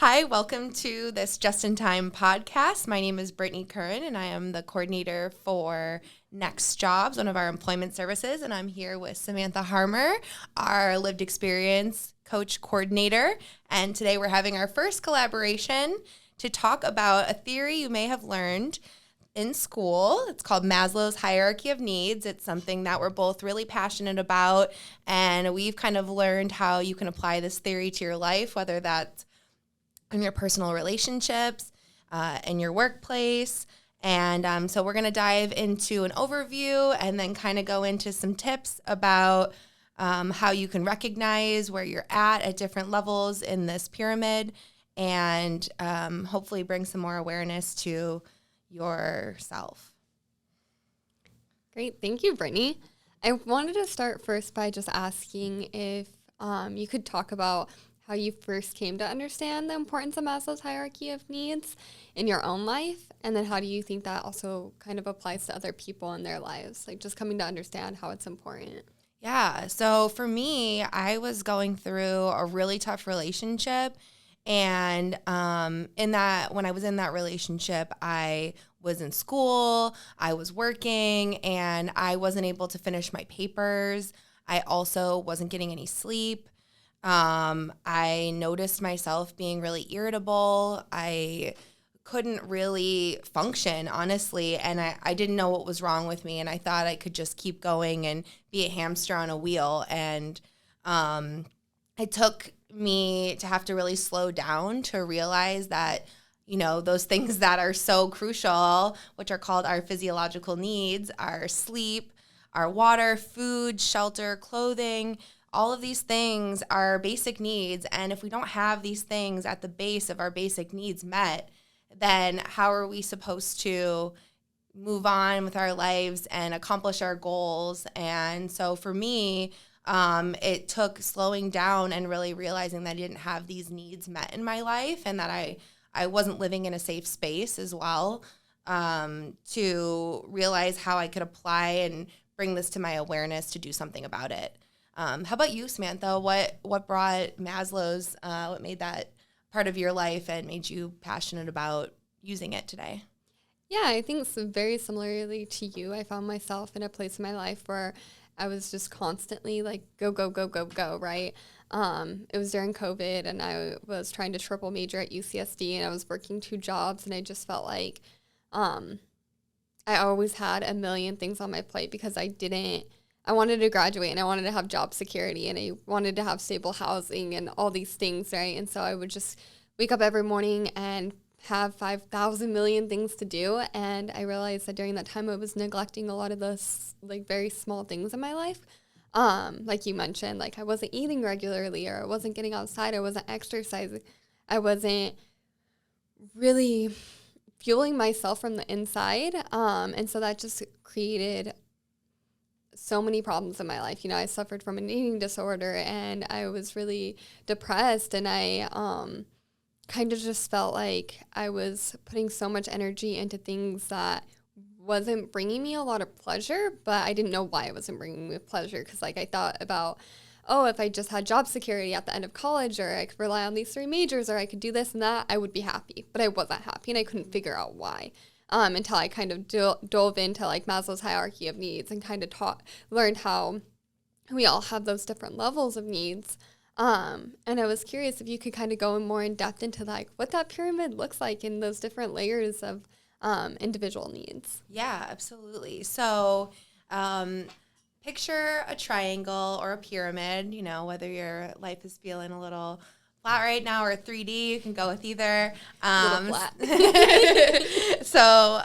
Hi, welcome to this Just in Time podcast. My name is Brittany Curran, and I am the coordinator for Next Jobs, one of our employment services. And I'm here with Samantha Harmar, our lived experience coach coordinator. And today we're having our first collaboration to talk about a theory you may have learned in school. It's called Maslow's hierarchy of needs. It's something that we're both really passionate about, and we've kind of learned how you can apply this theory to your life, whether that's in your personal relationships, in your workplace. And so we're going to dive into an overview and then kind of go into some tips about how you can recognize where you're at different levels in this pyramid, and hopefully bring some more awareness to yourself. Great. Thank you, Brittany. I wanted to start first by just asking if you could talk about how you first came to understand the importance of Maslow's hierarchy of needs in your own life, and then how do you think that also kind of applies to other people in their lives, like just coming to understand how it's important. Yeah, so for me, I was going through a really tough relationship, and when I was in that relationship, I was in school, I was working, and I wasn't able to finish my papers. I also wasn't getting any sleep. I noticed myself being really irritable. I couldn't really function, honestly, and I didn't know what was wrong with me, and I thought I could just keep going and be a hamster on a wheel. And it took me to have to really slow down to realize that, those things that are so crucial, which are called our physiological needs, our sleep, our water, food, shelter, clothing, all of these things are basic needs, and if we don't have these things at the base of our basic needs met, then how are we supposed to move on with our lives and accomplish our goals? And so for me, it took slowing down and really realizing that I didn't have these needs met in my life, and that I wasn't living in a safe space as well, to realize how I could apply and bring this to my awareness to do something about it. How about you, Samantha? What brought Maslow's, what made that part of your life and made you passionate about using it today? Yeah, I think it's very similarly to you. I found myself in a place in my life where I was just constantly like, go, go, go, go, go, right? It was during COVID, and I was trying to triple major at UCSD, and I was working 2 jobs, and I just felt like I always had a million things on my plate because I wanted to graduate, and I wanted to have job security, and I wanted to have stable housing and all these things, right? And so I would just wake up every morning and have 5,000 million things to do. And I realized that during that time I was neglecting a lot of those like very small things in my life. Like you mentioned, like I wasn't eating regularly, or I wasn't getting outside, I wasn't exercising, I wasn't really fueling myself from the inside. And so that just created so many problems in my life. I suffered from an eating disorder, and I was really depressed, and I kind of just felt like I was putting so much energy into things that wasn't bringing me a lot of pleasure, but I didn't know why it wasn't bringing me pleasure, because like I thought about, oh, if I just had job security at the end of college, or I could rely on these 3 majors, or I could do this and that, I would be happy. But I wasn't happy, and I couldn't figure out why. Until I kind of dove into like Maslow's hierarchy of needs, and kind of learned how we all have those different levels of needs. And I was curious if you could kind of go more in depth into like what that pyramid looks like in those different layers of individual needs. Yeah, absolutely. So picture a triangle or a pyramid, whether your life is feeling a little flat right now or 3D, you can go with either. A little flat. So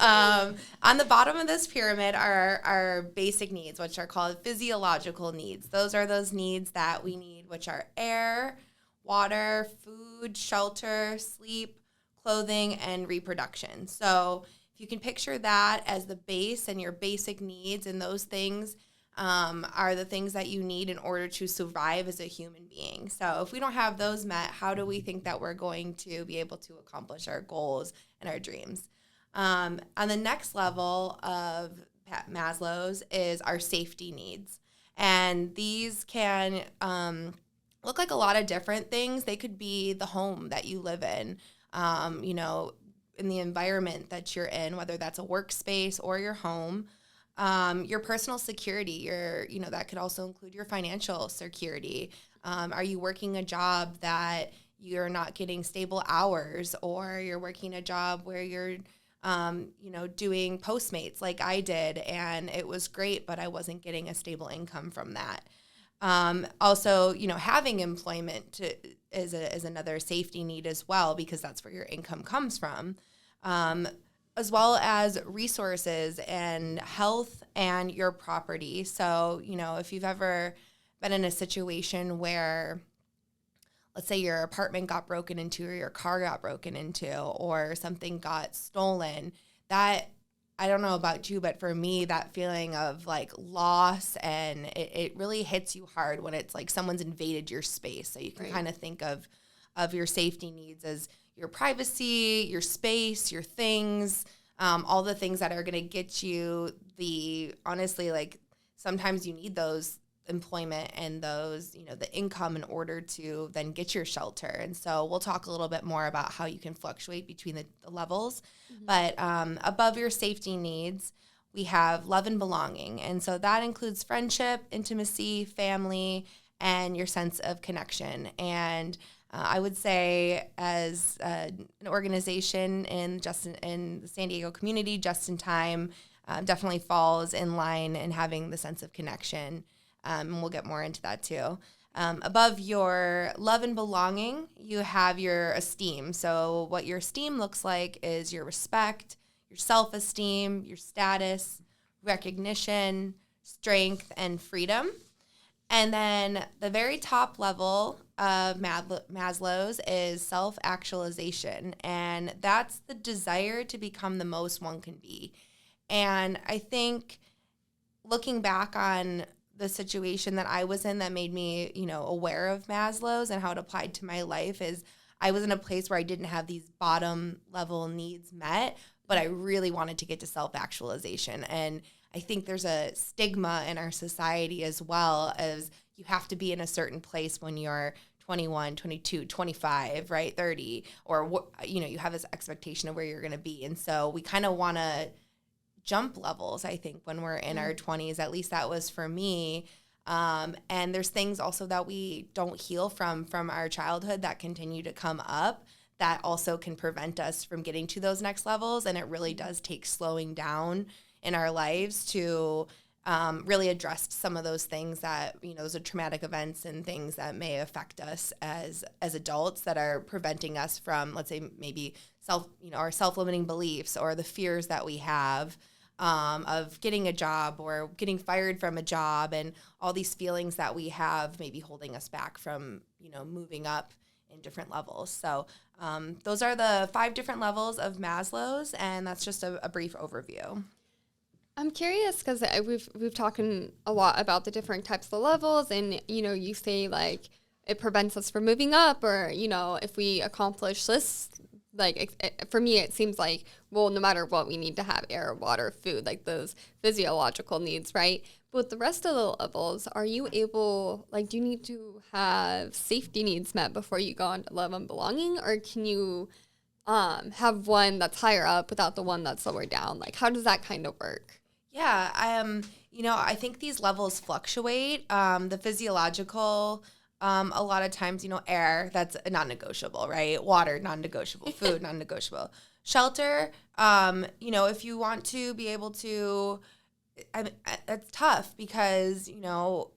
on the bottom of this pyramid are our basic needs, which are called physiological needs. Those are those needs that we need, which are air, water, food, shelter, sleep, clothing, and reproduction. So if you can picture that as the base and your basic needs, and those things are the things that you need in order to survive as a human being. So if we don't have those met, how do we think that we're going to be able to accomplish our goals and our dreams? On the next level of Maslow's is our safety needs. And these can look like a lot of different things. They could be the home that you live in, you know, in the environment that you're in, whether that's a workspace or your home. Your personal security, you know, that could also include your financial security. Are you working a job that you're not getting stable hours, or you're working a job where you're, you know, doing Postmates like I did, and it was great, but I wasn't getting a stable income from that. Also, you know, having employment is another safety need as well, because that's where your income comes from, as well as resources and health and your property. So, you know, if you've ever been in a situation where, let's say your apartment got broken into, or your car got broken into, or something got stolen, that, I don't know about you, but for me, that feeling of like loss, and it really hits you hard when it's like someone's invaded your space. So you can kind of think of your safety needs as your privacy, your space, your things, all the things that are going to get you honestly, like sometimes you need those employment and those, you know, the income in order to then get your shelter. And so we'll talk a little bit more about how you can fluctuate between the levels. Mm-hmm. But above your safety needs, we have love and belonging. And so that includes friendship, intimacy, family, and your sense of connection. And I would say, as an organization in the San Diego community, Just in Time definitely falls in line in having the sense of connection. And we'll get more into that too. Above your love and belonging, you have your esteem. So what your esteem looks like is your respect, your self-esteem, your status, recognition, strength, and freedom. And then the very top level of Maslow's is self-actualization. And that's the desire to become the most one can be. And I think looking back on the situation that I was in that made me, you know, aware of Maslow's and how it applied to my life is I was in a place where I didn't have these bottom level needs met, but I really wanted to get to self-actualization. And I think there's a stigma in our society as well, as you have to be in a certain place when you're 21, 22, 25, right, 30, or, you know, you have this expectation of where you're going to be. And so we kind of want to jump levels, I think, when we're in our 20s. At least that was for me. And there's things also that we don't heal from our childhood that continue to come up that also can prevent us from getting to those next levels. And it really does take slowing down in our lives to really address some of those things that, you know, those are traumatic events and things that may affect us as adults that are preventing us from, let's say, maybe our self-limiting beliefs or the fears that we have of getting a job or getting fired from a job, and all these feelings that we have maybe holding us back from, you know, moving up in different levels. So those are the 5 different levels of Maslow's, and that's just a brief overview. I'm curious because we've talked a lot about the different types of levels, and, you know, you say like it prevents us from moving up, or, you know, if we accomplish this, like for me it seems like, well, no matter what, we need to have air, water, food, like those physiological needs, right? But with the rest of the levels, are you able, like, do you need to have safety needs met before you go on to love and belonging, or can you have one that's higher up without the one that's lower down? Like, how does that kind of work? Yeah, you know, I think these levels fluctuate. The physiological, a lot of times, you know, air, that's non-negotiable, right? Water, non-negotiable. Food, non-negotiable. Shelter, you know, if you want to be able to, that's tough because, you know,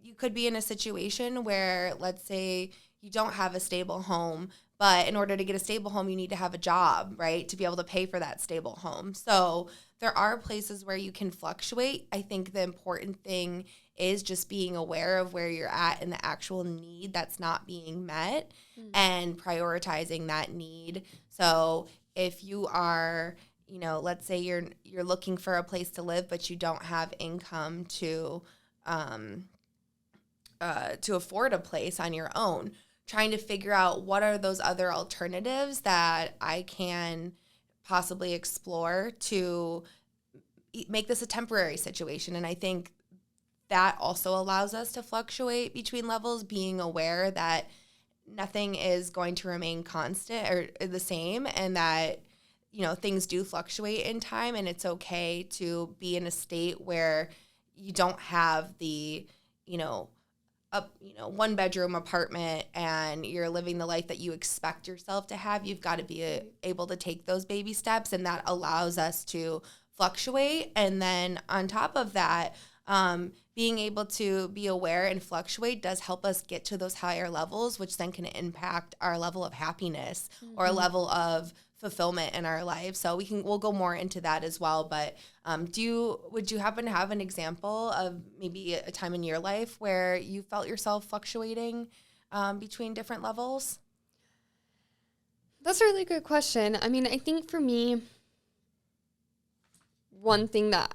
you could be in a situation where, let's say, you don't have a stable home, but in order to get a stable home, you need to have a job, right, to be able to pay for that stable home. So there are places where you can fluctuate. I think the important thing is just being aware of where you're at and the actual need that's not being met, and prioritizing that need. So if you are, you know, let's say you're looking for a place to live, but you don't have income to afford a place on your own, trying to figure out what are those other alternatives that I can possibly explore to make this a temporary situation. And I think that also allows us to fluctuate between levels, being aware that nothing is going to remain constant or the same, and that, you know, things do fluctuate in time, and it's okay to be in a state where you don't have the, you know, one bedroom apartment and you're living the life that you expect yourself to have. You've got to be able to take those baby steps, and that allows us to fluctuate. And then on top of that, being able to be aware and fluctuate does help us get to those higher levels, which then can impact our level of happiness or a level of fulfillment in our lives. So we'll go more into that as well. But would you happen to have an example of maybe a time in your life where you felt yourself fluctuating between different levels? That's a really good question. I mean, I think for me, one thing that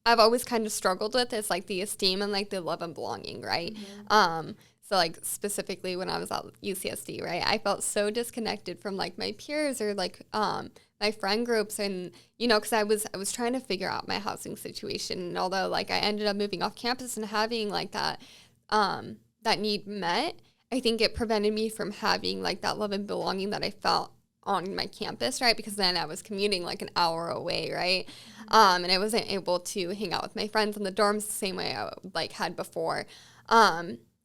I've always kind of struggled with is like the esteem and like the love and belonging, right? So like specifically when I was at UCSD, right, I felt so disconnected from like my peers or like my friend groups, and you know, because I was trying to figure out my housing situation, and although like I ended up moving off campus and having like that need met, I think it prevented me from having like that love and belonging that I felt on my campus, right? Because then I was commuting like an hour away, right? And I wasn't able to hang out with my friends in the dorms the same way I like had before.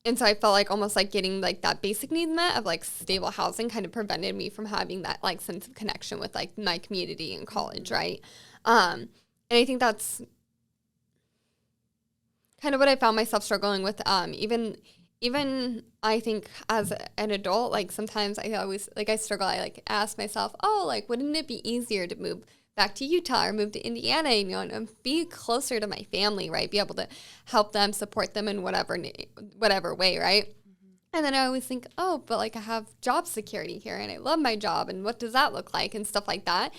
And so I felt like almost like getting like that basic need met of like stable housing kind of prevented me from having that like sense of connection with like my community in college, right? And I think that's kind of what I found myself struggling with. Even I think as an adult, like sometimes I struggle. I like ask myself, oh, like wouldn't it be easier to move back to Utah or move to Indiana, you know, and be closer to my family, right? Be able to help them, support them in whatever way, right? And then I always think, oh, but like I have job security here and I love my job, and what does that look like and stuff like that.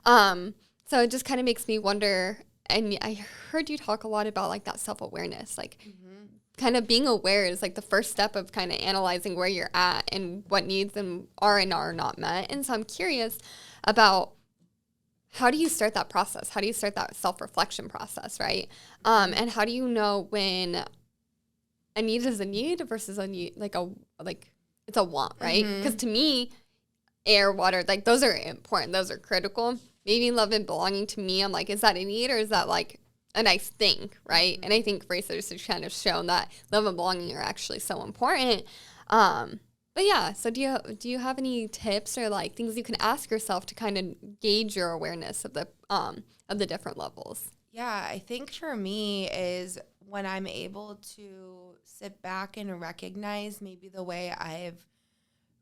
So it just kind of makes me wonder, and I heard you talk a lot about like that self-awareness, like kind of being aware is like the first step of kind of analyzing where you're at and what needs are not met. And so I'm curious about, how do you start that process? How do you start that self-reflection process, right? And how do you know when a need is a need versus a need, like it's a want, right? Because to me, air, water, like those are important. Those are critical. Maybe love and belonging to me, I'm like, is that a need or is that like a nice thing, right? And I think research has kind of shown that love and belonging are actually so important. But yeah, so do you have any tips or like things you can ask yourself to kind of gauge your awareness of the different levels? Yeah, I think for me is when I'm able to sit back and recognize maybe the way I've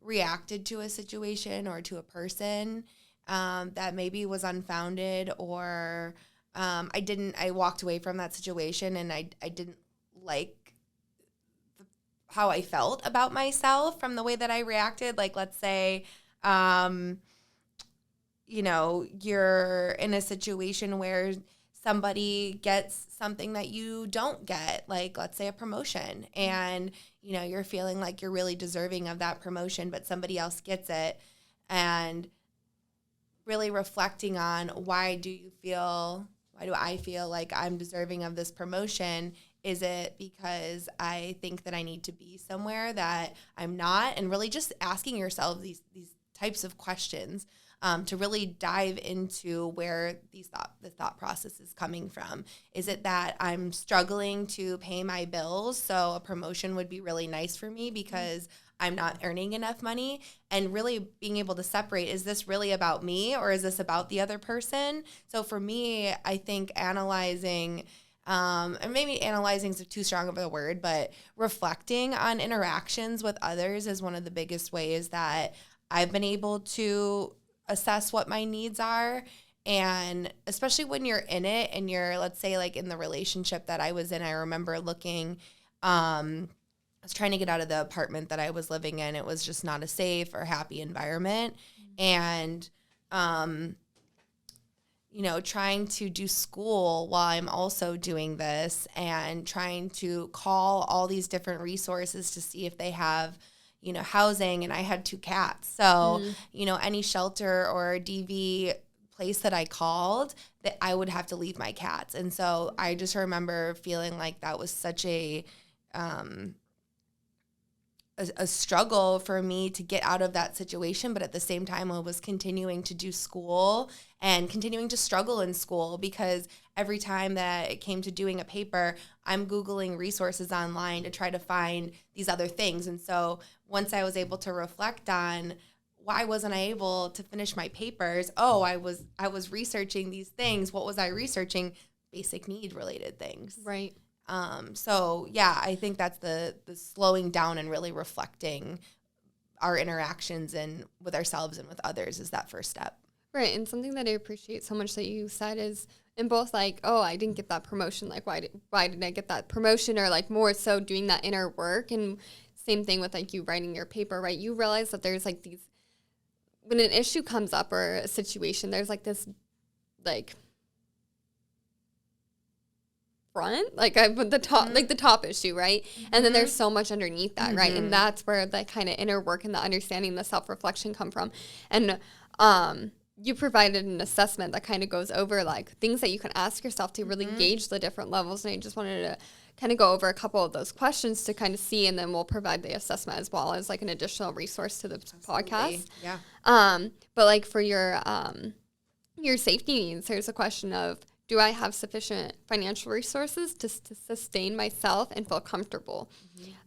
reacted to a situation or to a person that maybe was unfounded, or I walked away from that situation and I didn't like how I felt about myself from the way that I reacted. Like, let's say, you know, you're in a situation where somebody gets something that you don't get, like, let's say a promotion, and, you know, you're feeling like you're really deserving of that promotion, but somebody else gets it, and really reflecting on why do I feel like I'm deserving of this promotion? Is it because I think that I need to be somewhere that I'm not? And really just asking yourself these types of questions to really dive into where the thought process is coming from. Is it that I'm struggling to pay my bills, so a promotion would be really nice for me because I'm not earning enough money? And really being able to separate, is this really about me or is this about the other person? So for me, I think analyzing, and maybe analyzing is too strong of a word, but reflecting on interactions with others is one of the biggest ways that I've been able to assess what my needs are. And especially when you're in it and you're, let's say, like in the relationship that I was in, I remember looking, I was trying to get out of the apartment that I was living in. It was just not a safe or happy environment. And, you know, trying to do school while I'm also doing this, and trying to call all these different resources to see if they have, you know, housing. And I had 2 cats. So, you know, any shelter or DV place that I called, that I would have to leave my cats. And so I just remember feeling like that was such a struggle for me to get out of that situation. But at the same time, I was continuing to do school and continuing to struggle in school, because every time that it came to doing a paper, I'm Googling resources online to try to find these other things. And so once I was able to reflect on, why wasn't I able to finish my papers? Oh, I was researching these things. What was I researching? Basic need related things. Right. So yeah, I think that's the slowing down and really reflecting our interactions and with ourselves and with others is that first step. Right. And something that I appreciate so much that you said is in both like, oh, I didn't get that promotion. Like, why did I get that promotion? Or like more so doing that inner work. And same thing with like you writing your paper, right? You realize that there's like these, when an issue comes up or a situation, there's like this like front, like I put the top, like the top issue, right? And then there's so much underneath that, right? And that's where the kind of inner work and the understanding, the self-reflection come from. And you provided an assessment that kind of goes over like things that you can ask yourself to really gauge the different levels. And I just wanted to kind of go over a couple of those questions to kind of see, and then we'll provide the assessment as well as like an additional resource to the podcast. Yeah. But like for your safety needs, there's a question of, do I have sufficient financial resources to sustain myself and feel comfortable?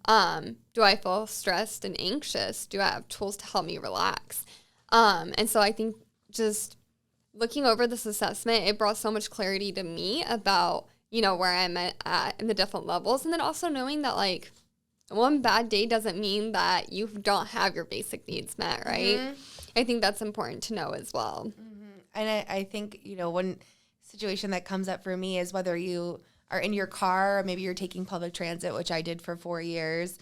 Do I feel stressed and anxious? Do I have tools to help me relax? And so I think just looking over this assessment, it brought so much clarity to me about, you know, where I'm at in the different levels. And then also knowing that like one bad day doesn't mean that you don't have your basic needs met, right? I think that's important to know as well. And I think, you know, one situation that comes up for me is whether you are in your car or maybe you're taking public transit, which I did for 4 years,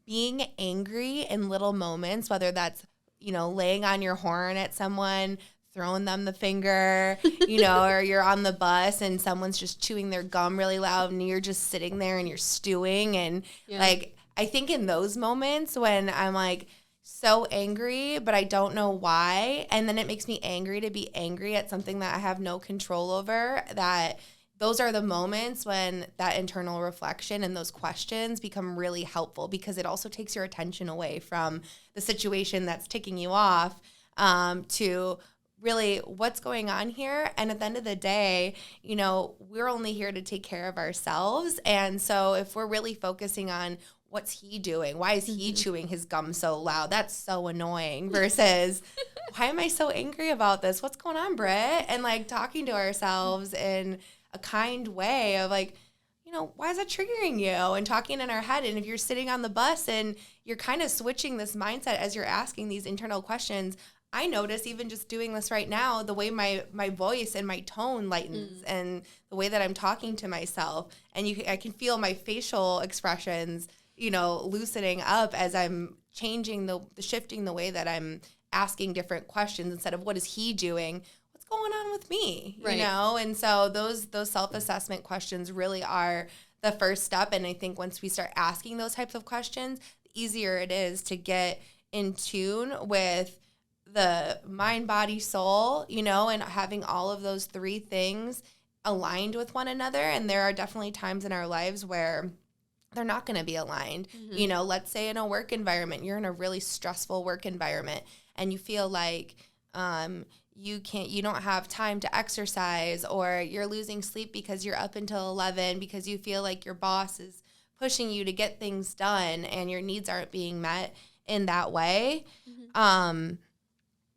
being angry in little moments, whether that's, you know, laying on your horn at someone, throwing them the finger, you know, or you're on the bus and someone's just chewing their gum really loud and you're just sitting there and you're stewing. And like, I think in those moments when I'm like so angry, but I don't know why, and then it makes me angry to be angry at something that I have no control over, that those are the moments when that internal reflection and those questions become really helpful, because it also takes your attention away from the situation that's ticking you off to really what's going on here. And at the end of the day, you know, we're only here to take care of ourselves. And so if we're really focusing on what's he doing? Why is he chewing his gum so loud? That's so annoying. Versus, why am I so angry about this? What's going on, Britt? And like talking to ourselves in a kind way of like, you know, why is that triggering you? And talking in our head. And if you're sitting on the bus and you're kind of switching this mindset as you're asking these internal questions, I notice even just doing this right now, the way my voice and my tone lightens and the way that I'm talking to myself. And I can feel my facial expressions, you know, loosening up as I'm changing shifting the way that I'm asking different questions instead of what is he doing? What's going on with me? Right. You know? And so those self-assessment questions really are the first step. And I think once we start asking those types of questions, the easier it is to get in tune with the mind, body, soul, you know, and having all of those three things aligned with one another. And there are definitely times in our lives where they're not going to be aligned. You know, let's say in a work environment, you're in a really stressful work environment and you feel like you don't have time to exercise, or you're losing sleep because you're up until 11 because you feel like your boss is pushing you to get things done and your needs aren't being met in that way.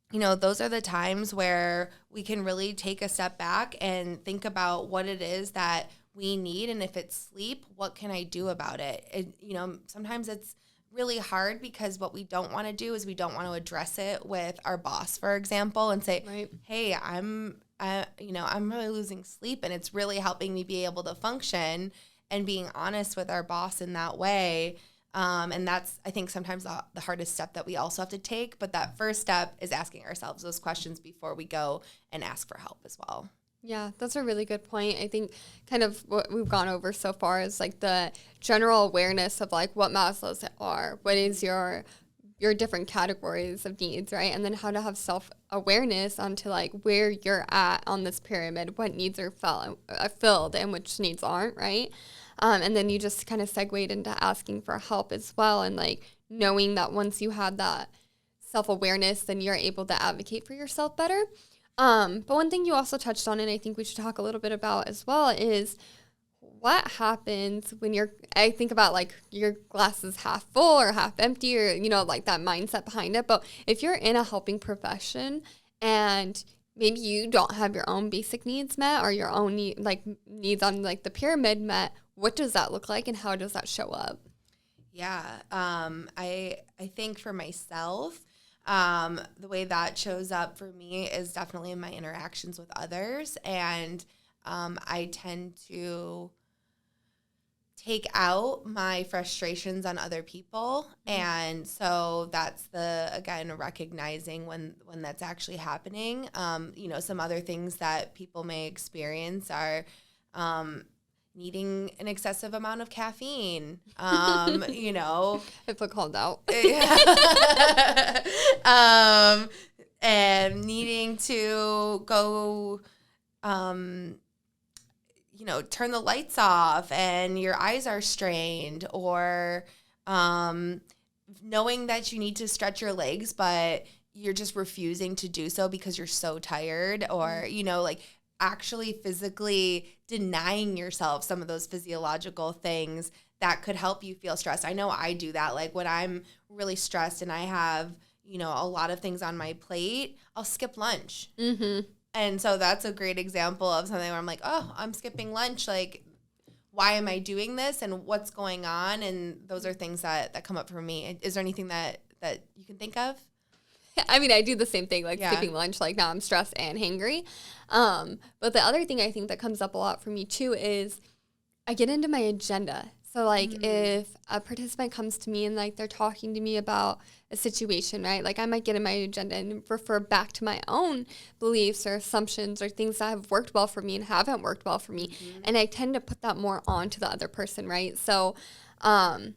You know, those are the times where we can really take a step back and think about what it is that we need. And if it's sleep, what can I do about it? You know, sometimes it's really hard because what we don't want to do is we don't want to address it with our boss, for example, and say, hey, I'm really losing sleep and it's really helping me be able to function, and being honest with our boss in that way. And that's, I think, sometimes the hardest step that we also have to take. But that first step is asking ourselves those questions before we go and ask for help as well. Yeah, that's a really good point. I think kind of what we've gone over so far is like the general awareness of like what Maslow's are. What is your your different categories of needs, right? And then how to have self-awareness onto like where you're at on this pyramid, what needs are filled and which needs aren't, right? And then you just kind of segued into asking for help as well, and like knowing that once you have that self-awareness, then you're able to advocate for yourself better. But one thing you also touched on, and I think we should talk a little bit about as well, is what happens when I think about like your glass is half full or half empty, or, you know, like that mindset behind it. But if you're in a helping profession and maybe you don't have your own basic needs met, or your own needs on like the pyramid met, what does that look like and how does that show up? Yeah. I think for myself, the way that shows up for me is definitely in my interactions with others. And I tend to take out my frustrations on other people. And so that's again, recognizing when that's actually happening. You know, some other things that people may experience are needing an excessive amount of caffeine, you know. I feel called out. And needing to go, you know, turn the lights off and your eyes are strained, or knowing that you need to stretch your legs, but you're just refusing to do so because you're so tired, or, you know, like actually physically denying yourself some of those physiological things that could help you feel stressed. I know I do that. Like when I'm really stressed and I have, you know, a lot of things on my plate, I'll skip lunch. Mm-hmm. And so that's a great example of something where I'm like, oh, I'm skipping lunch. Like, why am I doing this and what's going on? And those are things that come up for me. Is there anything that you can think of? I mean, I do the same thing, like skipping lunch. Like now I'm stressed and hangry. But the other thing I think that comes up a lot for me too is I get into my agenda. So like if a participant comes to me and like they're talking to me about a situation, right? Like I might get in my agenda and refer back to my own beliefs or assumptions or things that have worked well for me and haven't worked well for me. Mm-hmm. And I tend to put that more onto the other person, right? So I'm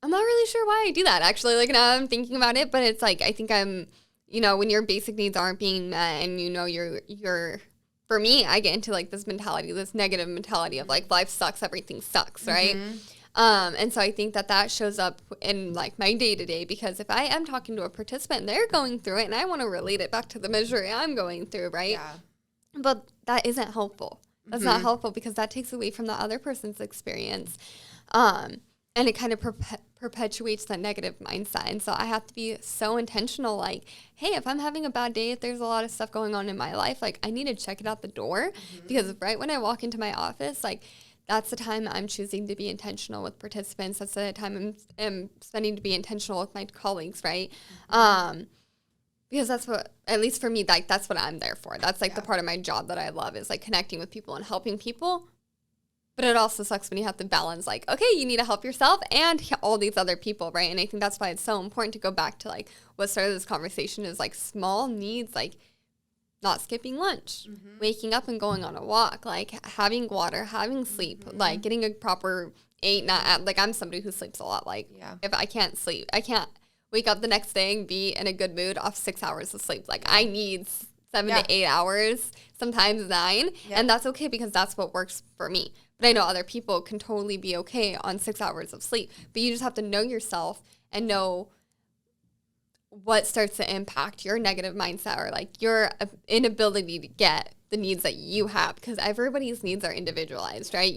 not really sure why I do that, actually. Like now I'm thinking about it, but it's like I think I'm, you know, when your basic needs aren't being met and, you know, you're for me, I get into like this mentality, this negative mentality of like life sucks, everything sucks, right? Mm-hmm. And so I think that shows up in like my day to day, because if I am talking to a participant, they're going through it and I want to relate it back to the misery I'm going through, right? Yeah. But that isn't helpful. That's not helpful because that takes away from the other person's experience. And it kind of perpetuates that negative mindset. And so I have to be so intentional, like, hey, if I'm having a bad day, if there's a lot of stuff going on in my life, like I need to check it out the door. Because right when I walk into my office, like that's the time I'm choosing to be intentional with participants. That's the time I'm spending to be intentional with my colleagues, right? Because that's what, at least for me, like that's what I'm there for. That's like the part of my job that I love, is like connecting with people and helping people. But it also sucks when you have to balance, like, okay, you need to help yourself and all these other people, right? And I think that's why it's so important to go back to, like, what started this conversation is, like, small needs, like, not skipping lunch, waking up and going on a walk, like, having water, having sleep, like, getting a proper 8, like, I'm somebody who sleeps a lot. Like, if I can't sleep, I can't wake up the next day and be in a good mood off 6 hours of sleep. Like, I need 7 to 8 hours, sometimes 9, and that's okay because that's what works for me. But I know other people can totally be okay on 6 hours of sleep. But you just have to know yourself and know what starts to impact your negative mindset, or like your inability to get the needs that you have, because everybody's needs are individualized, right?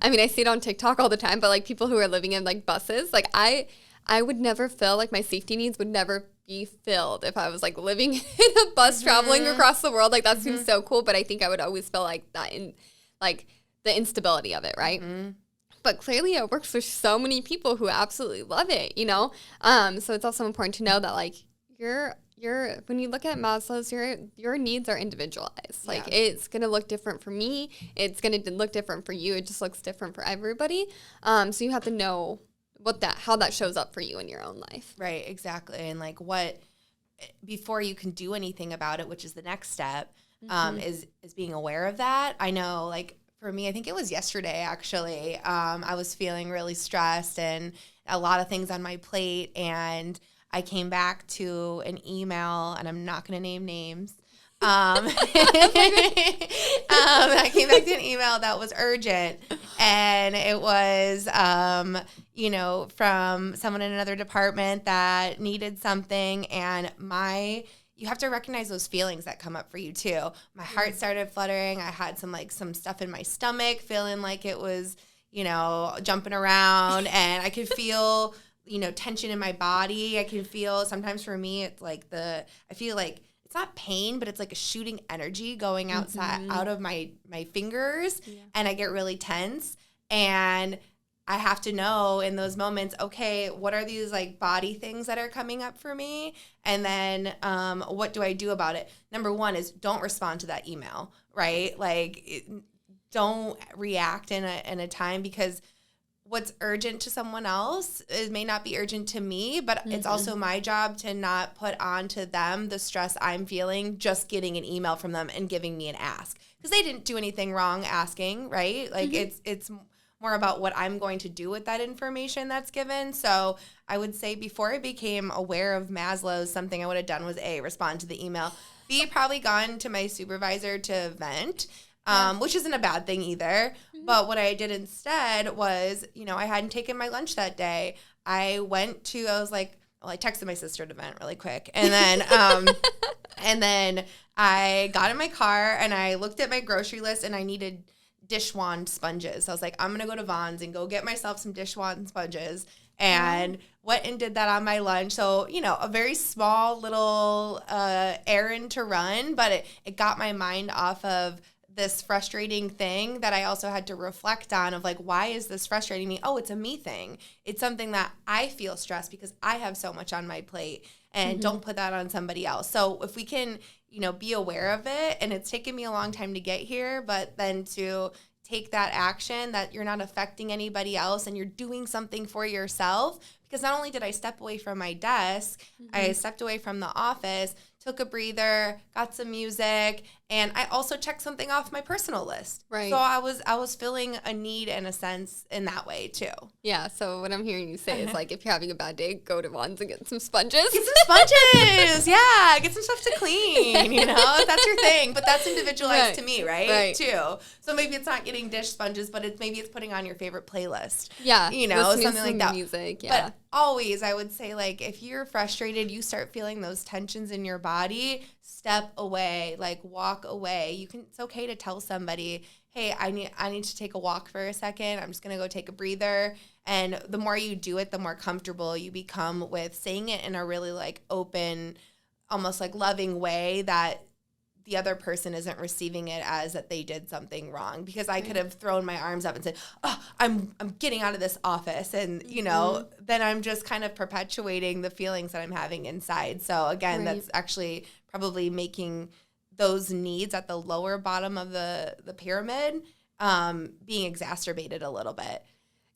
I see it on TikTok all the time, but like people who are living in like buses, like I would never feel like my safety needs would never be filled if I was like living in a bus traveling across the world. Like that seems so cool, but I think I would always feel like that in like the instability of it, right? But clearly it works for so many people who absolutely love it, you know? So it's also important to know that like when you look at Maslow's, your needs are individualized. Like it's going to look different for me. It's going to look different for you. It just looks different for everybody. So you have to know how that shows up for you in your own life. Right, exactly. And like before you can do anything about it, which is the next step, is being aware of that. I know, like, for me, I think it was yesterday, actually, I was feeling really stressed, and a lot of things on my plate, and I came back to an email, and I'm not going to name names. I came back to an email that was urgent, and it was, from someone in another department that needed something, and you have to recognize those feelings that come up for you too. My heart started fluttering. I had some stuff in my stomach, feeling like it was, jumping around, and I could feel, tension in my body. I can feel, sometimes for me, it's like I feel like it's not pain, but it's like a shooting energy going outside out of my fingers, and I get really tense. And I have to know in those moments, okay, what are these like body things that are coming up for me? And then what do I do about it? Number one is don't respond to that email, right? Don't react in a time, because what's urgent to someone else, it may not be urgent to me, but it's also my job to not put onto them the stress I'm feeling just getting an email from them and giving me an ask, because they didn't do anything wrong asking, right? Like it's more about what I'm going to do with that information that's given. So I would say before I became aware of Maslow's, something I would have done was A, respond to the email, B, probably gone to my supervisor to vent, which isn't a bad thing either. But what I did instead was, I hadn't taken my lunch that day. I texted my sister to vent really quick. And then, I got in my car and I looked at my grocery list, and I needed dishwand sponges. So I was like, I'm going to go to Vons and go get myself some dishwand sponges. And went and did that on my lunch. So, a very small little errand to run, but it got my mind off of this frustrating thing that I also had to reflect on of like, why is this frustrating me? Oh, it's a me thing. It's something that I feel stressed because I have so much on my plate, and don't put that on somebody else. So if we can, be aware of it, and it's taken me a long time to get here, but then to take that action that you're not affecting anybody else and you're doing something for yourself. Because not only did I step away from my desk, I stepped away from the office, took a breather, got some music, and I also checked something off my personal list. Right. So I was filling a need in a sense in that way too. Yeah. So what I'm hearing you say is like, if you're having a bad day, go to Vons and get some sponges. Get some sponges. Yeah. Get some stuff to clean, if that's your thing. But that's individualized to me, right? Too. So maybe it's not getting dish sponges, but maybe it's putting on your favorite playlist. Yeah. Something like that. Music. Yeah. But always, I would say, like, if you're frustrated, you start feeling those tensions in your body, step away, like walk away. It's okay to tell somebody, hey, I need to take a walk for a second. I'm just going to go take a breather. And the more you do it, the more comfortable you become with saying it in a really like open, almost like loving way that the other person isn't receiving it as that they did something wrong. Because I could have thrown my arms up and said, oh, I'm getting out of this office. And, then I'm just kind of perpetuating the feelings that I'm having inside. So again, that's actually probably making those needs at the lower bottom of the pyramid being exacerbated a little bit.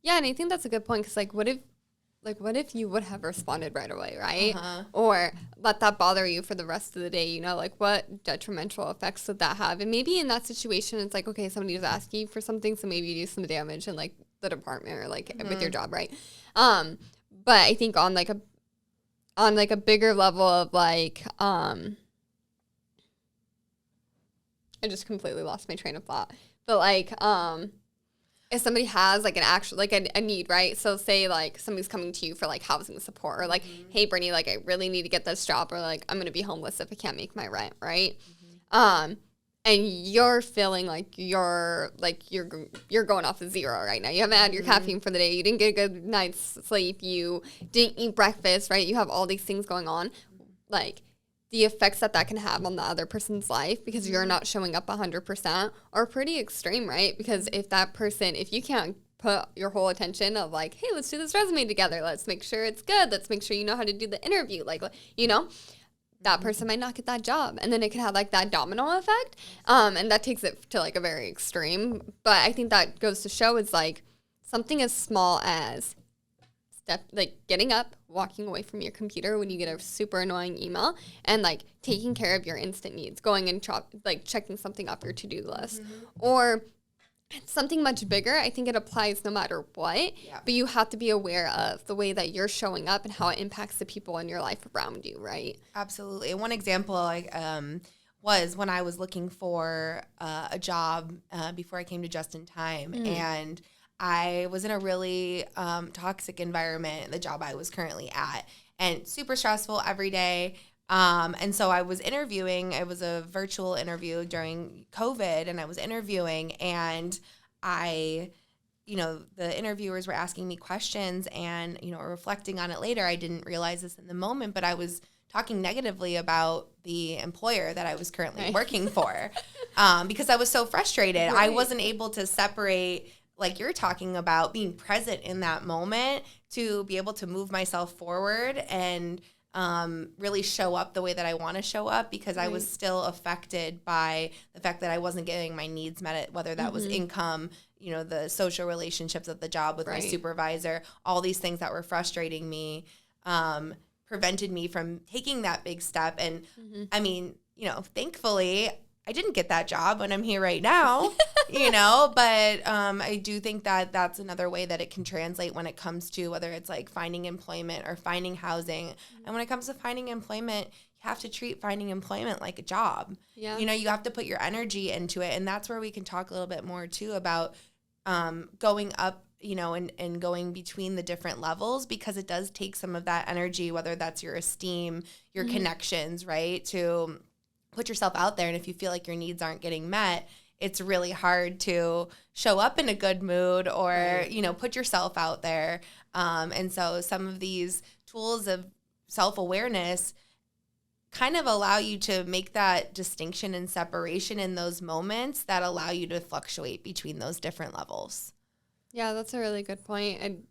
Yeah. And I think that's a good point. Cause what if you would have responded right away, right? Or let that bother you for the rest of the day, what detrimental effects would that have? And maybe in that situation, it's like, okay, somebody was asking you for something, so maybe you do some damage in like the department or like with your job, right? But I think on a bigger level of like, I just completely lost my train of thought. But like, if somebody has like an actual, like a need, right? So say like somebody's coming to you for like housing support, or like, hey, Brittany, like I really need to get this job, or like I'm going to be homeless if I can't make my rent, right? And you're feeling like you're going off of zero right now. You haven't had your caffeine for the day. You didn't get a good night's sleep. You didn't eat breakfast, right? You have all these things going on. Like, the effects that can have on the other person's life because you're not showing up 100% are pretty extreme, right? Because if you can't put your whole attention of like, hey, let's do this resume together. Let's make sure it's good. Let's make sure you know how to do the interview. That person might not get that job. And then it can have like that domino effect. And that takes it to like a very extreme. But I think that goes to show is like something as small as getting up, walking away from your computer when you get a super annoying email, and like taking care of your instant needs, going and checking something off your to-do list, or something much bigger. I think it applies no matter what, Yeah. but you have to be aware of the way that you're showing up and how it impacts the people in your life around you, right? Absolutely. And one example was when I was looking for a job before I came to Just in Time, and I was in a really toxic environment, the job I was currently at, and super stressful every day. And so I was interviewing. It was a virtual interview during COVID, and I was interviewing, and the interviewers were asking me questions, and, reflecting on it later, I didn't realize this in the moment, but I was talking negatively about the employer that I was currently working for because I was so frustrated. Right. I wasn't able to separate, like you're talking about, being present in that moment to be able to move myself forward and really show up the way that I want to show up, because I was still affected by the fact that I wasn't getting my needs met, whether that was income, the social relationships at the job with my supervisor, all these things that were frustrating me, prevented me from taking that big step. And I mean, thankfully I didn't get that job and I'm here right now, but I do think that that's another way that it can translate when it comes to whether it's like finding employment or finding housing. And when it comes to finding employment, you have to treat finding employment like a job. Yeah. You have to put your energy into it. And that's where we can talk a little bit more too about going up, and going between the different levels, because it does take some of that energy, whether that's your esteem, your connections, right, to put yourself out there. And if you feel like your needs aren't getting met, it's really hard to show up in a good mood or, put yourself out there. And so some of these tools of self-awareness kind of allow you to make that distinction and separation in those moments that allow you to fluctuate between those different levels. Yeah, that's a really good point. And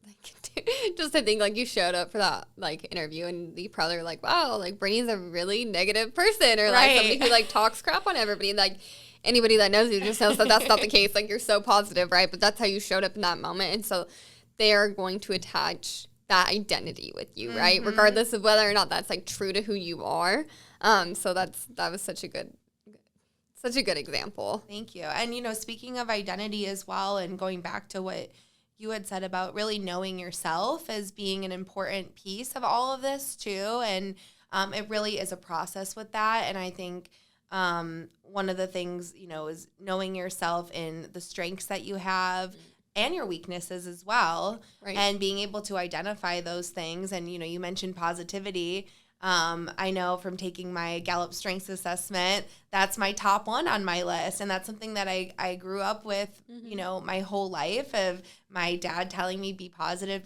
just to think, like, you showed up for that, like, interview and you probably were like, wow, like, Brittany's a really negative person, or like somebody who like talks crap on everybody. And like anybody that knows you just knows that that's not the case. Like, you're so positive, right? But that's how you showed up in that moment. And so they are going to attach that identity with you, right? Regardless of whether or not that's like true to who you are. So that was such a good example. Thank you. And, speaking of identity as well, and going back to what you had said about really knowing yourself as being an important piece of all of this too. And it really is a process with that. And I think one of the things, is knowing yourself in the strengths that you have and your weaknesses as well, and being able to identify those things. And, you mentioned positivity. I know from taking my Gallup Strengths Assessment, that's my top one on my list. And that's something that I grew up with, my whole life, of my dad telling me, be positive,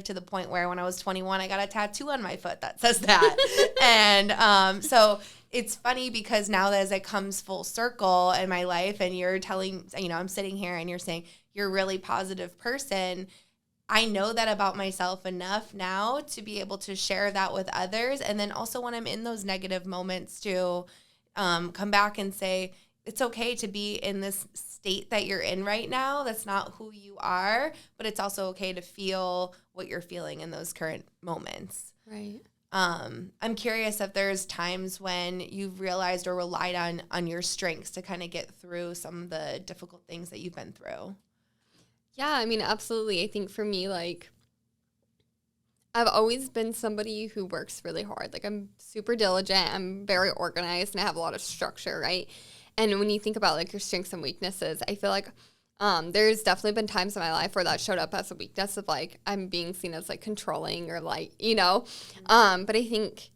to the point where when I was 21, I got a tattoo on my foot that says that. And so it's funny because now that as it comes full circle in my life, and you're telling, I'm sitting here and you're saying you're a really positive person, I know that about myself enough now to be able to share that with others. And then also when I'm in those negative moments to come back and say, it's okay to be in this state that you're in right now. That's not who you are, but it's also okay to feel what you're feeling in those current moments. Right. I'm curious if there's times when you've realized or relied on your strengths to kind of get through some of the difficult things that you've been through. Yeah, I mean, absolutely. I think for me, like, I've always been somebody who works really hard. Like, I'm super diligent. I'm very organized, and I have a lot of structure, right? And when you think about, like, your strengths and weaknesses, I feel like there's definitely been times in my life where that showed up as a weakness of, like, I'm being seen as, like, controlling or, like, But I think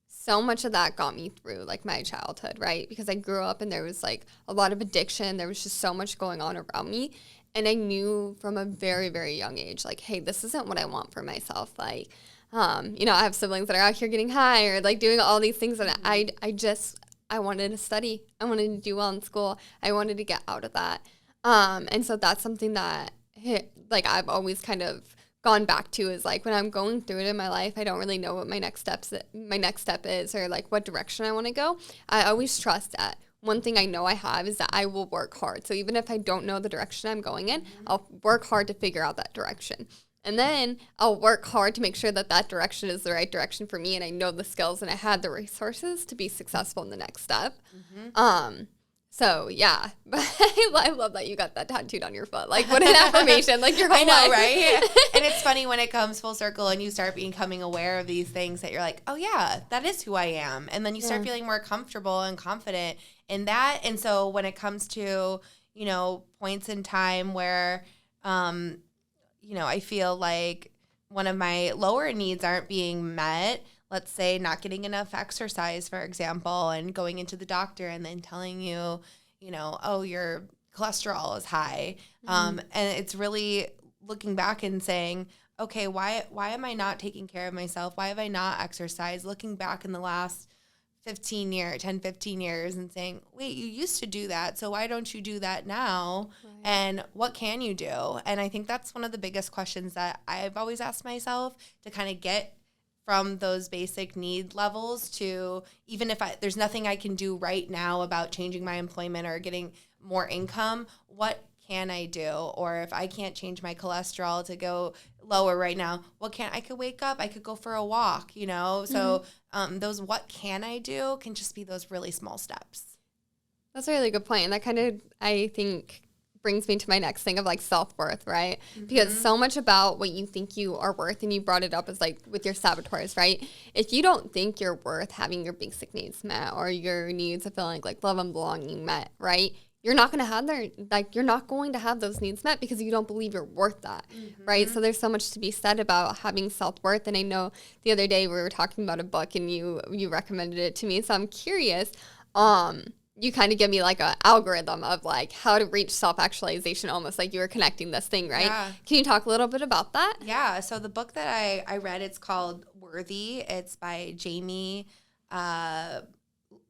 so much of that got me through, like, my childhood, right? Because I grew up and there was, like, a lot of addiction. There was just so much going on around me. And I knew from a very, very young age, like, hey, this isn't what I want for myself. Like, I have siblings that are out here getting high or, like, doing all these things. And I wanted to study. I wanted to do well in school. I wanted to get out of that. And so that's something that, I've always kind of gone back to, is, like, when I'm going through it in my life, I don't really know what my next step is, or, like, what direction I want to go. I always trust that one thing I know I have is that I will work hard. So even if I don't know the direction I'm going in, I'll work hard to figure out that direction. And then I'll work hard to make sure that that direction is the right direction for me, and I know the skills and I had the resources to be successful in the next step. So, yeah. I love that you got that tattooed on your foot. Like, what an affirmation. Like, your whole I know, life. right? And it's funny when it comes full circle and you start becoming aware of these things that you're like, oh, yeah, that is who I am. And then you start feeling more comfortable and confident in that. And so when it comes to, you know, points in time where, you know, I feel like one of my lower needs aren't being met, let's say not getting enough exercise, for example, and going into the doctor and then telling you, you know, oh, your cholesterol is high. And it's really looking back and saying, okay, why am I not taking care of myself? Why have I not exercised? Looking back in the last 15 years and saying, wait, you used to do that. So why don't you do that now? Right. And what can you do? And I think that's one of the biggest questions that I've always asked myself, to kind of get from those basic need levels to, even if there's nothing I can do right now about changing my employment or getting more income, what can I do? Or if I can't change my cholesterol to go lower right now, I could wake up, I could go for a walk, you know? So those what can I do can just be those really small steps. That's a really good point. And that kind of, I think, brings me to my next thing of like self-worth, right? Because so much about what you think you are worth, and you brought it up, is like with your saboteurs, right? If you don't think you're worth having your basic needs met or your needs of feeling like love and belonging met, right? You're not going to have you're not going to have those needs met because you don't believe you're worth that, right? So there's so much to be said about having self-worth. And I know the other day we were talking about a book and you recommended it to me. So I'm curious, you kind of give me like an algorithm of like how to reach self-actualization, almost like you were connecting this thing, right? Yeah. Can you talk a little bit about that? Yeah. So the book that I read, it's called Worthy. It's by Jamie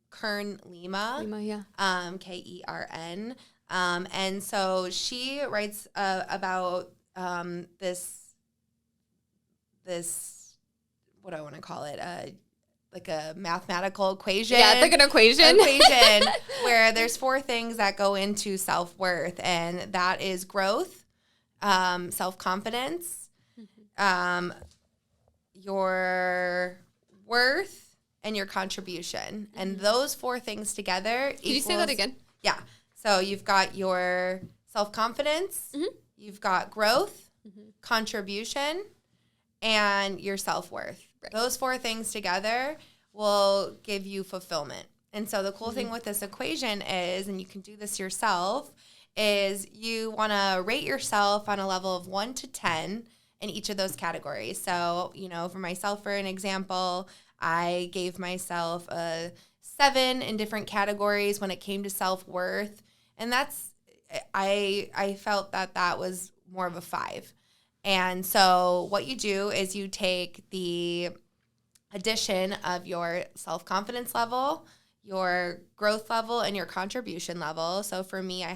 Curran Lima, yeah. Kern. And so she writes about this, what do I want to call it? Like a mathematical equation. Yeah, it's like an equation. Where there's 4 things that go into self-worth, and that is growth, self-confidence, your worth, and your contribution. And those 4 things together Can you say that again? Yeah. So you've got your self-confidence, you've got growth, contribution, and your self-worth. Right. Those 4 things together will give you fulfillment. And so the cool thing with this equation is, and you can do this yourself, is you want to rate yourself on a level of 1 to 10 in each of those categories. So, you know, for myself, for an example, I gave myself a 7 in different categories when it came to self-worth. And I felt that was more of a 5. And so what you do is you take the addition of your self-confidence level, your growth level, and your contribution level. So for me, I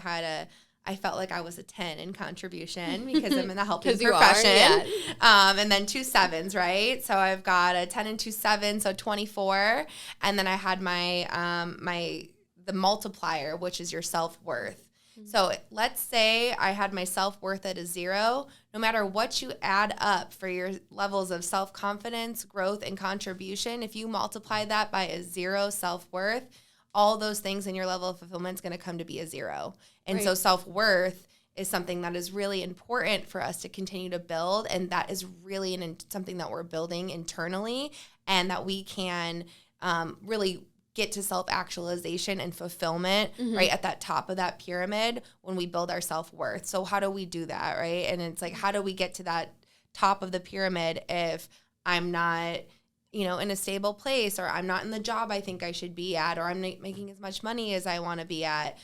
felt like I was a 10 in contribution because I'm in the helping profession. And then 2 7s, right? So I've got a 10 and 2 7, so 24. And then I had the multiplier, which is your self-worth. So let's say I had my self-worth at a 0. No matter what you add up for your levels of self-confidence, growth, and contribution, if you multiply that by a 0 self-worth, all those things in your level of fulfillment is going to come to be a 0. And so self-worth is something that is really important for us to continue to build. And that is really something that we're building internally, and that we can really get to self-actualization and fulfillment right at that top of that pyramid when we build our self-worth. So how do we do that, right? And it's like, how do we get to that top of the pyramid if I'm not, you know, in a stable place, or I'm not in the job I think I should be at, or I'm not making as much money as I want to be at?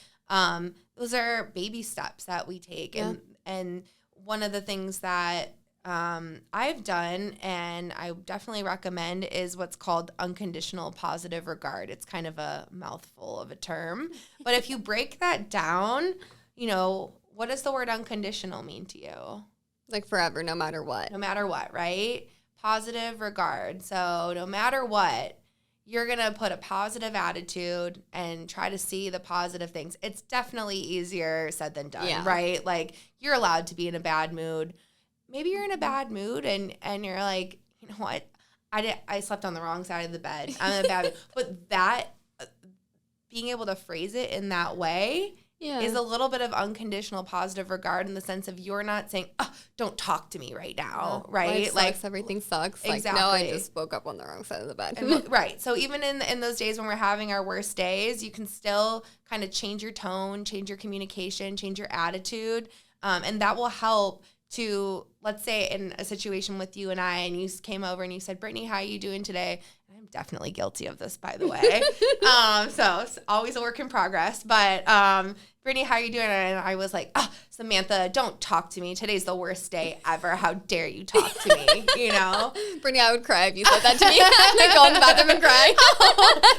Those are baby steps that we take. Yeah. And one of the things that I've done, and I definitely recommend, is what's called unconditional positive regard. It's kind of a mouthful of a term, but if you break that down, you know, what does the word unconditional mean to you? Like forever, no matter what. No matter what, right? Positive regard. So no matter what, you're going to put a positive attitude and try to see the positive things. It's definitely easier said than done, right? Like, you're allowed to be in a bad mood. Maybe you're in a bad mood and you're like, you know what? I slept on the wrong side of the bed. I'm in a bad mood. But being able to phrase it in that way is a little bit of unconditional positive regard in the sense of you're not saying, oh, don't talk to me right now, right? Life sucks, everything sucks. Exactly. Like, no, I just woke up on the wrong side of the bed. Right. So even in those days when we're having our worst days, you can still kind of change your tone, change your communication, change your attitude, and that will help to, let's say in a situation with you and I, and you came over and you said, Brittany, how are you doing today? And I'm definitely guilty of this, by the way. So it's always a work in progress. But Brittany, how are you doing? And I was like, oh, Samantha, don't talk to me. Today's the worst day ever. How dare you talk to me, you know? Brittany, I would cry if you said that to me. I'd go in the bathroom and cry.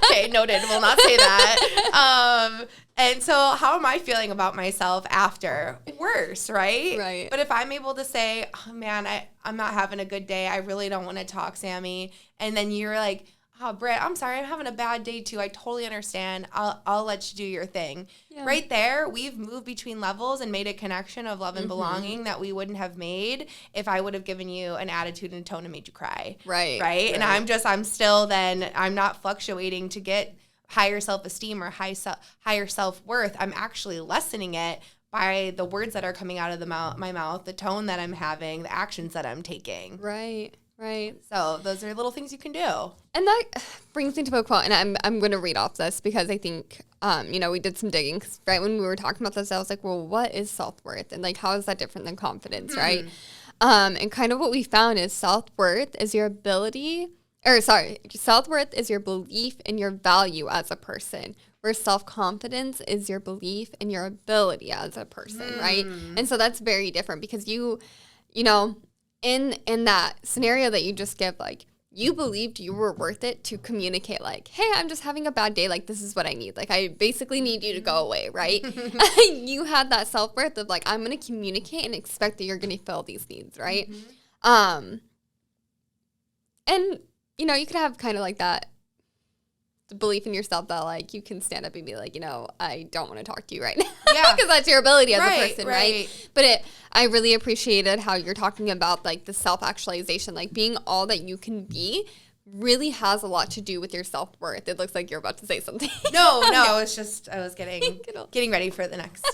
Okay, noted. We'll not say that. And so how am I feeling about myself after? Worse, right? Right. But if I'm able to say, oh, man, I'm not having a good day. I really don't want to talk, Sammy. And then you're like, oh, Britt, I'm sorry. I'm having a bad day, too. I totally understand. I'll let you do your thing. Yeah. Right there, we've moved between levels and made a connection of love and belonging that we wouldn't have made if I would have given you an attitude and a tone and made you cry. Right. And I'm still then, I'm not fluctuating to get higher self-esteem or higher self-worth. I'm actually lessening it by the words that are coming out of my mouth, the tone that I'm having, the actions that I'm taking. Right. So those are little things you can do. And that brings me to a quote, and I'm going to read off this because I think, we did some digging. 'Cause right when we were talking about this, I was like, well, what is self-worth? And like, how is that different than confidence, right? And kind of what we found is self-worth is your self-worth is your belief in your value as a person, where self-confidence is your belief in your ability as a person, right? And so that's very different because you know, in that scenario that you just give, like, you believed you were worth it to communicate, like, hey, I'm just having a bad day. Like, this is what I need. Like, I basically need you to go away, right? You had that self-worth of, like, I'm going to communicate and expect that you're going to fill these needs, right? And you could have kind of like that belief in yourself that like you can stand up and be like, I don't want to talk to you right now. Yeah. Because that's your ability as a person, right? But I really appreciated how you're talking about like the self-actualization, like being all that you can be really has a lot to do with your self-worth. It looks like you're about to say something. No, it's just I was getting ready for the next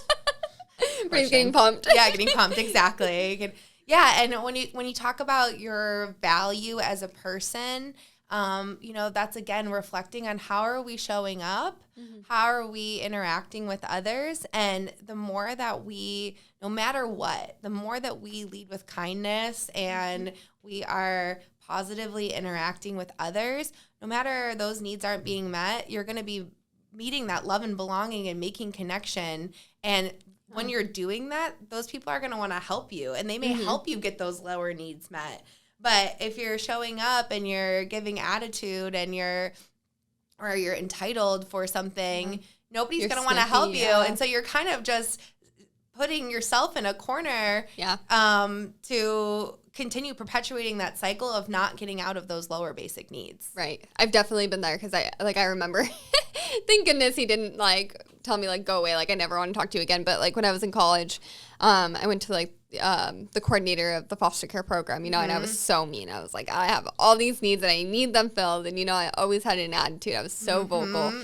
getting pumped. Yeah, getting pumped, exactly. Yeah, and when you talk about your value as a person, that's again reflecting on how are we showing up, how are we interacting with others, and the more that we, no matter what, the more that we lead with kindness and we are positively interacting with others, no matter those needs aren't being met, you're going to be meeting that love and belonging and making connection. And when you're doing that, those people are going to want to help you, and they may help you get those lower needs met. But if you're showing up and you're giving attitude and you're entitled for something, nobody's going to want to help you. And so you're kind of just putting yourself in a corner to continue perpetuating that cycle of not getting out of those lower basic needs. Right. I've definitely been there because I remember, thank goodness he didn't like tell me like go away, like I never want to talk to you again. But like when I was in college, I went to like the coordinator of the foster care program, and I was so mean. I was like, I have all these needs and I need them filled, and I always had an attitude. I was so vocal.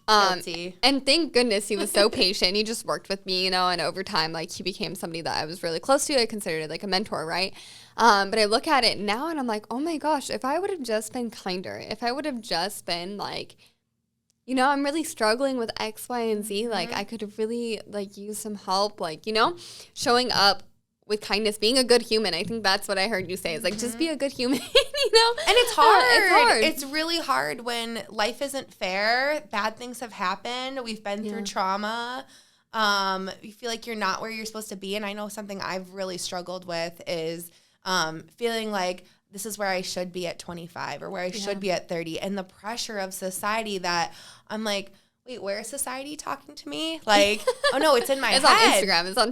And thank goodness he was so patient. He just worked with me, and over time, like he became somebody that I was really close to. I considered it like a mentor, right? But I look at it now and I'm like, oh my gosh, if I would have just been kinder, if I would have just been like, I'm really struggling with X, Y, and Z. Like I could have really like used some help, like, showing up with kindness, being a good human. I think that's what I heard you say is like, just be a good human, And it's hard. It's really hard when life isn't fair. Bad things have happened. We've been through trauma. You feel like you're not where you're supposed to be. And I know something I've really struggled with is feeling like this is where I should be at 25 or where I should be at 30. And the pressure of society that I'm like, wait, where is society talking to me? Like, oh no, it's in my head. It's on Instagram. It's on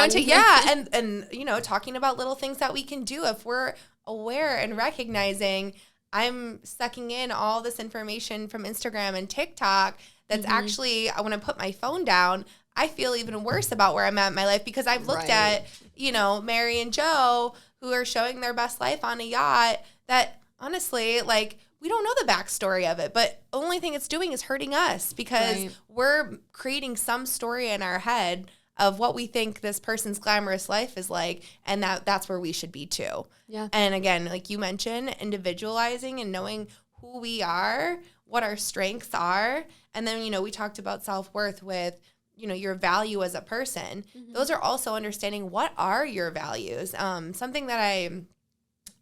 TikTok. And talking about little things that we can do if we're aware and recognizing I'm sucking in all this information from Instagram and TikTok that's actually, when I put my phone down, I feel even worse about where I'm at in my life because I've looked at, Mary and Joe who are showing their best life on a yacht that honestly, like, we don't know the backstory of it, but only thing it's doing is hurting us because we're creating some story in our head of what we think this person's glamorous life is like, and that's where we should be too. Yeah. And again, like you mentioned, individualizing and knowing who we are, what our strengths are, and then, we talked about self-worth with, your value as a person. Mm-hmm. Those are also understanding what are your values. Something that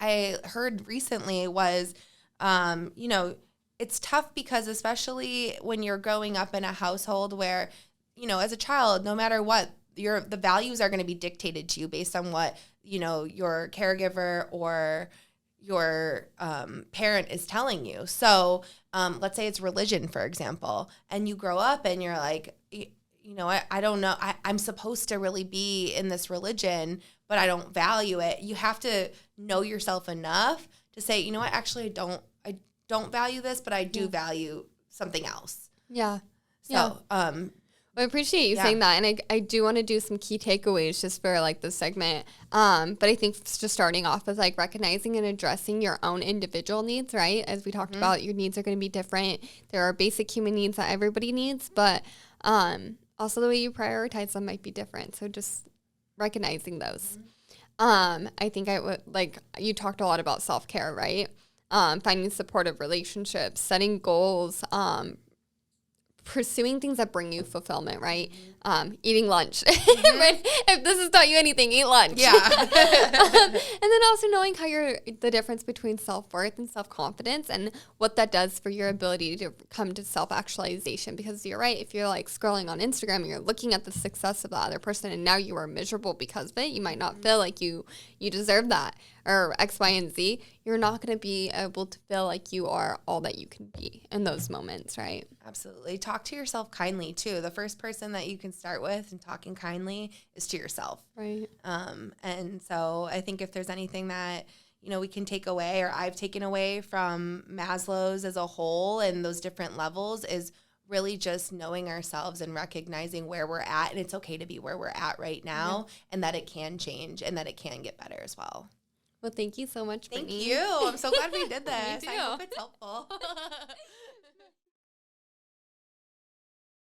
I heard recently was, it's tough because especially when you're growing up in a household where, as a child, no matter what, the values are going to be dictated to you based on what, your caregiver or your parent is telling you. So let's say it's religion, for example, and you grow up and you're like, I don't know. I'm supposed to really be in this religion, but I don't value it. You have to know yourself enough to say, you know what, actually I don't value this, but I do value something else. Yeah. So, I appreciate you saying that. And I do want to do some key takeaways just for like this segment. But I think just starting off with like recognizing and addressing your own individual needs, right? As we talked about, your needs are going to be different. There are basic human needs that everybody needs, but also the way you prioritize them might be different. So just recognizing those. I think I would like, you talked a lot about self-care, right? Finding supportive relationships, setting goals, pursuing things that bring you fulfillment, right? Eating lunch. If this has taught you anything, eat lunch. Yeah. And then also knowing how the difference between self-worth and self-confidence and what that does for your ability to come to self-actualization. Because you're right, if you're like scrolling on Instagram and you're looking at the success of the other person and now you are miserable because of it, you might not feel like you deserve that or X, Y, and Z. You're not going to be able to feel like you are all that you can be in those moments, right? Absolutely. Talk to yourself kindly too. The first person that you can start with and talking kindly is to yourself. Right. And so I think if there's anything that, we can take away or I've taken away from Maslow's as a whole and those different levels is really just knowing ourselves and recognizing where we're at. And it's okay to be where we're at right now and that it can change and that it can get better as well. Well, thank you so much, Brittany. Thank you. I'm so glad we did this. Me too. I hope it's helpful.